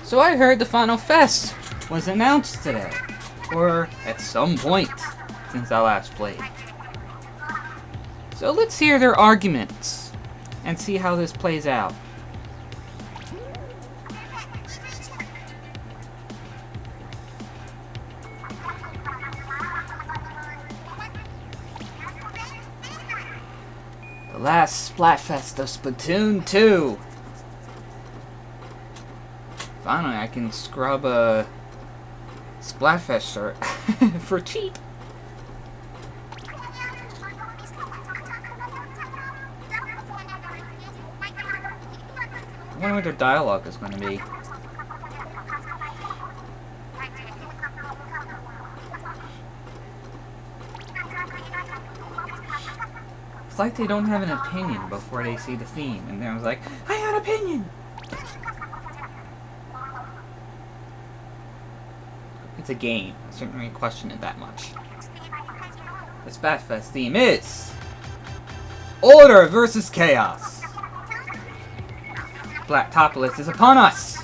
So I heard the Final Fest was announced today, or at some point since I last played. So let's hear their arguments and see how this plays out. The last Splatfest of Splatoon 2. Finally, I can scrub a Splatfest shirt for cheap. I wonder what their dialogue is going to be. It's like they don't have an opinion before they see the theme, and they're like, I have an opinion! It's a game. I shouldn't really question it that much. The Splatfest theme is Order versus Chaos. Blacktopolis is upon us.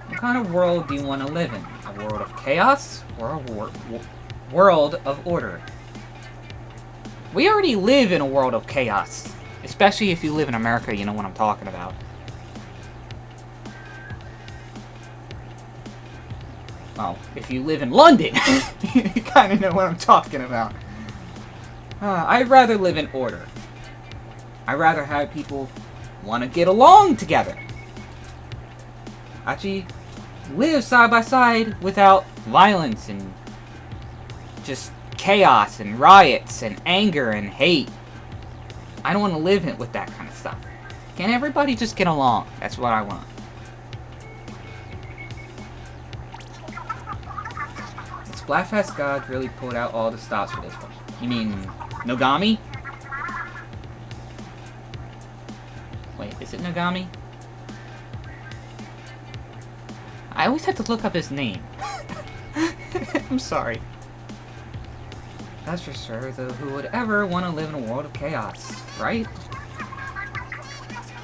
What kind of world do you want to live in? A world of chaos or a world of order? We already live in a world of chaos. Especially if you live in America, you know what I'm talking about. Well, if you live in London, you kind of know what I'm talking about. I'd rather live in order. I'd rather have people want to get along together. Actually, live side by side without violence and just chaos and riots and anger and hate. I don't want to live with that kind of stuff. Can everybody just get along? That's what I want. Splatfest God really pulled out all the stops for this one. You mean Nogami? Wait, is it Nogami? I always have to look up his name. I'm sorry. That's for sure, though, who would ever want to live in a world of chaos, right?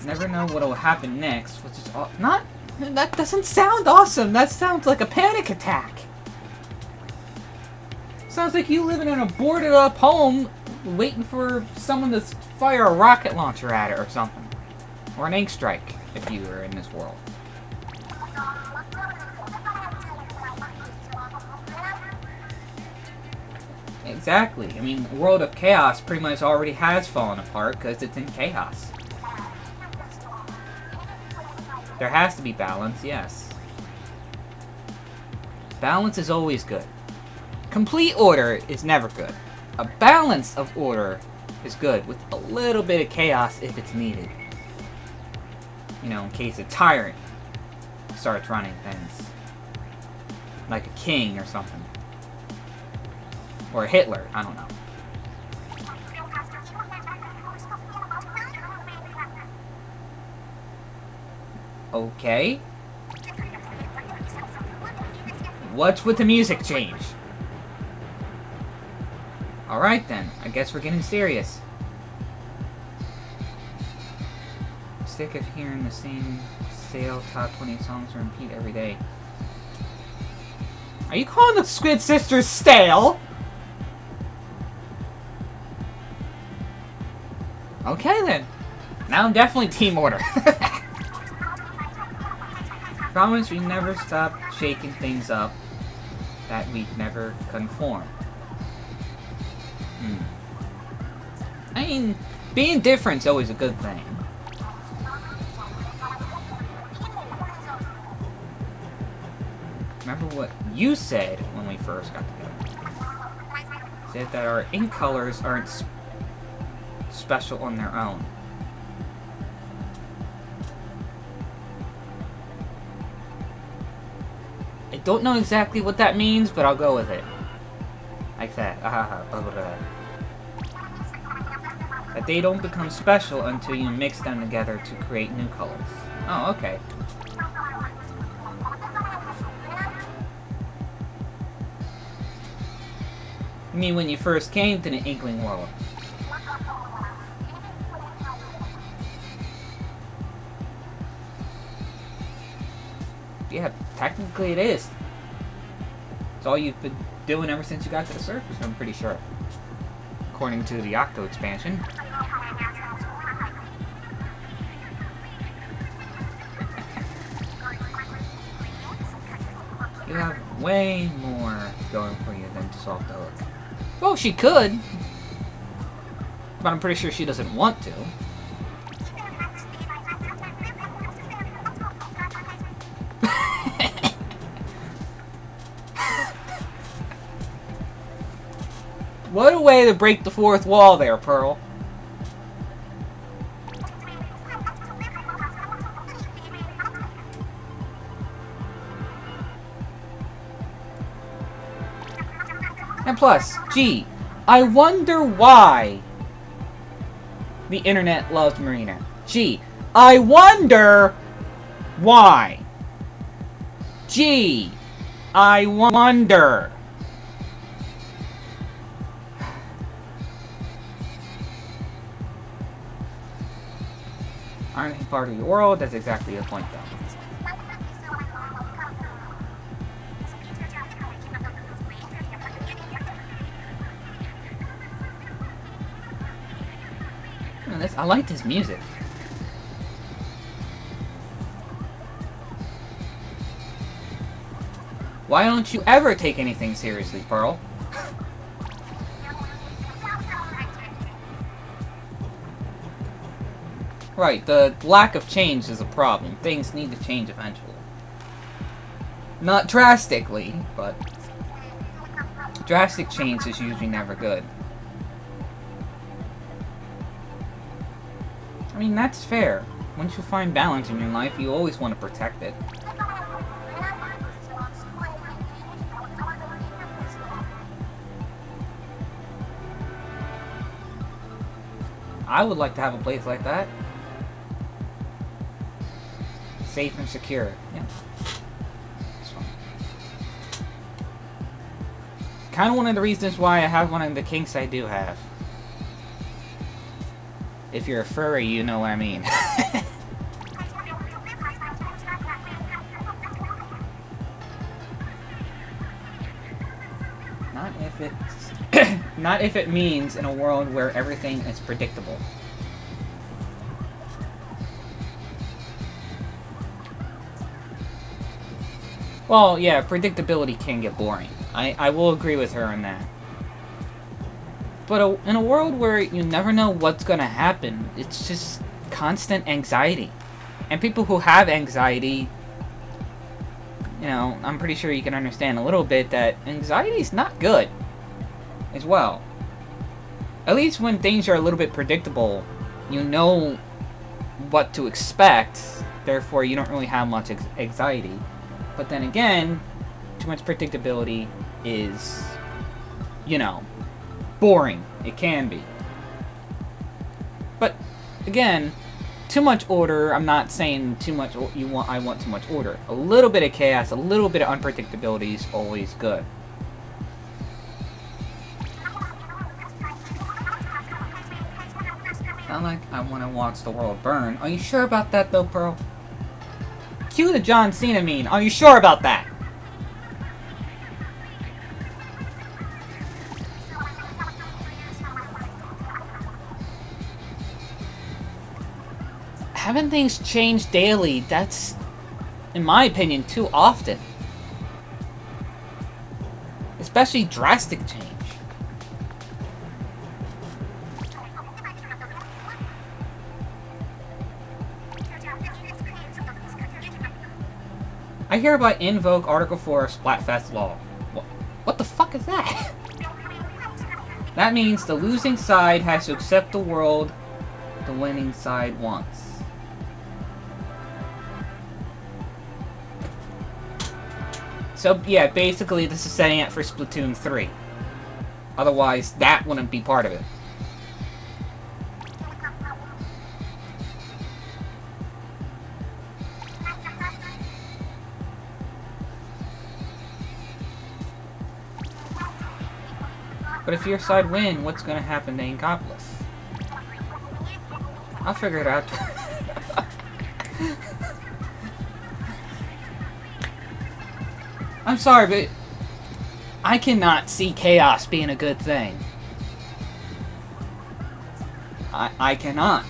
Never know what will happen next, which is not... That doesn't sound awesome! That sounds like a panic attack! Sounds like you living in a boarded up home waiting for someone to fire a rocket launcher at it or something. Or an ink strike, if you were in this world. Exactly. I mean, the world of chaos pretty much already has fallen apart because it's in chaos. There has to be balance, yes. Balance is always good. Complete order is never good. A balance of order is good, with a little bit of chaos if it's needed. You know, in case a tyrant starts running things. Like a king or something. Or a Hitler, I don't know. Okay. What's with the music change? Alright then, I guess we're getting serious. I'm sick of hearing the same stale top 20 songs on repeat every day. Are you calling the Squid Sisters stale? Okay then. Now I'm definitely Team Order. Promise we never stop shaking things up, that we'd never conform. I mean, being different's always a good thing. Remember what you said when we first got together. Said that our ink colors aren't special on their own. I don't know exactly what that means, but I'll go with it. Like that. That they don't become special until you mix them together to create new colors. Oh, okay. You mean when you first came to the Inkling world? Yeah, technically it is. It's all you've been doing ever since you got to the surface, I'm pretty sure. According to the Octo expansion. You have way more going for you than to solve the hook. Well, she could. But I'm pretty sure she doesn't want to. What a way to break the fourth wall there, Pearl. And plus, gee, I wonder why the internet loves Marina. Gee, I wonder why. Gee, I wonder. Aren't they part of your world? That's exactly the point, though. I like this music. Why don't you ever take anything seriously, Pearl? Right, the lack of change is a problem. Things need to change eventually. Not drastically, but drastic change is usually never good. I mean, that's fair. Once you find balance in your life, you always want to protect it. I would like to have a place like that. Safe and secure. Yeah. That's fine. Kind of one of the reasons why I have one of the kinks I do have. If you're a furry, you know what I mean. Not if it means in a world where everything is predictable. Well, yeah, predictability can get boring. I will agree with her on that. But in a world where you never know what's gonna happen, it's just constant anxiety. And people who have anxiety, you know, I'm pretty sure you can understand a little bit that anxiety is not good as well. At least when things are a little bit predictable, you know what to expect, therefore you don't really have much anxiety. But then again, too much predictability is, you know, boring. It can be. But again, too much order, I'm not saying too much I want too much order. A little bit of chaos, a little bit of unpredictability is always good. Not like I want to watch the world burn. Are you sure about that though, Pearl? Cue the John Cena meme. Are you sure about that? Having things change daily, that's, in my opinion, too often. Especially drastic change. I hereby invoke Article 4 of Splatfest law. What the fuck is that? That means the losing side has to accept the world the winning side wants. So, yeah, basically this is setting it for Splatoon 3. Otherwise, that wouldn't be part of it. But if your side win, what's gonna happen to Inkopolis? I'll figure it out. I'm sorry, but I cannot see chaos being a good thing. I cannot.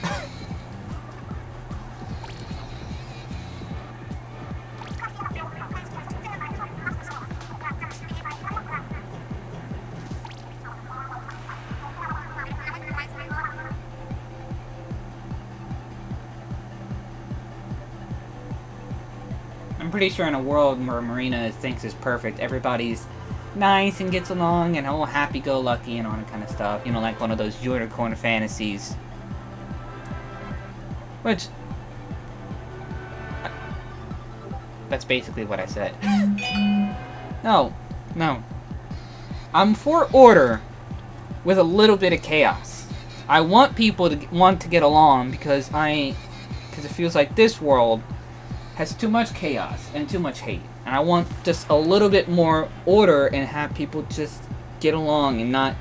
I'm pretty sure in a world where Marina thinks is perfect, everybody's nice and gets along and all happy-go-lucky and all that kind of stuff. You know, like one of those unicorn fantasies. Which... That's basically what I said. No. I'm for order with a little bit of chaos. I want people to want to get along because it feels like this world has too much chaos and too much hate. And I want just a little bit more order and have people just get along and not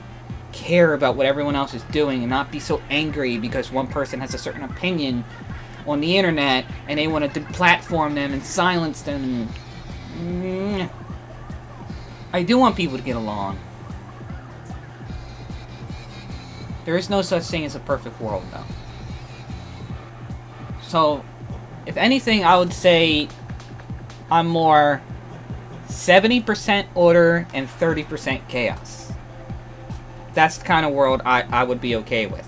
care about what everyone else is doing and not be so angry because one person has a certain opinion on the internet and they want to deplatform them and silence them. I do want people to get along. There is no such thing as a perfect world, though. So, if anything, I would say I'm more 70% order and 30% chaos. That's the kind of world I would be okay with.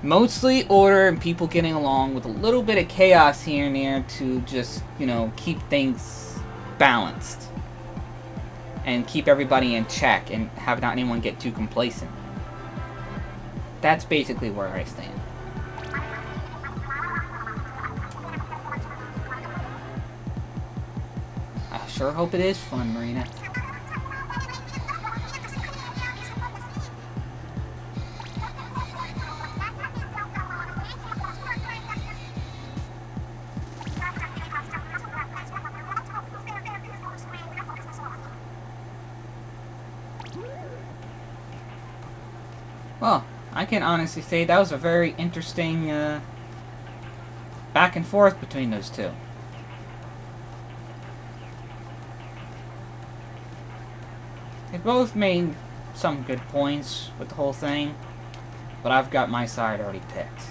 Mostly order and people getting along with a little bit of chaos here and there to just, you know, keep things balanced. And keep everybody in check and have not anyone get too complacent. That's basically where I stand. I sure hope it is fun, Marina. Well, I can honestly say that was a very interesting back and forth between those two. They both made some good points with the whole thing, but I've got my side already picked.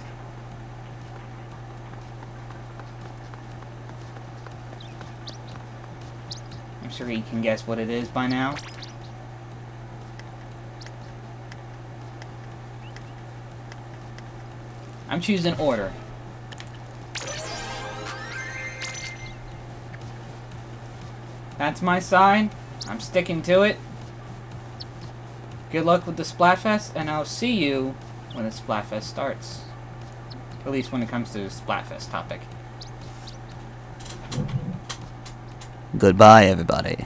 I'm sure you can guess what it is by now. I'm choosing order. That's my side. I'm sticking to it. Good luck with the Splatfest, and I'll see you when the Splatfest starts. At least when it comes to the Splatfest topic. Goodbye, everybody.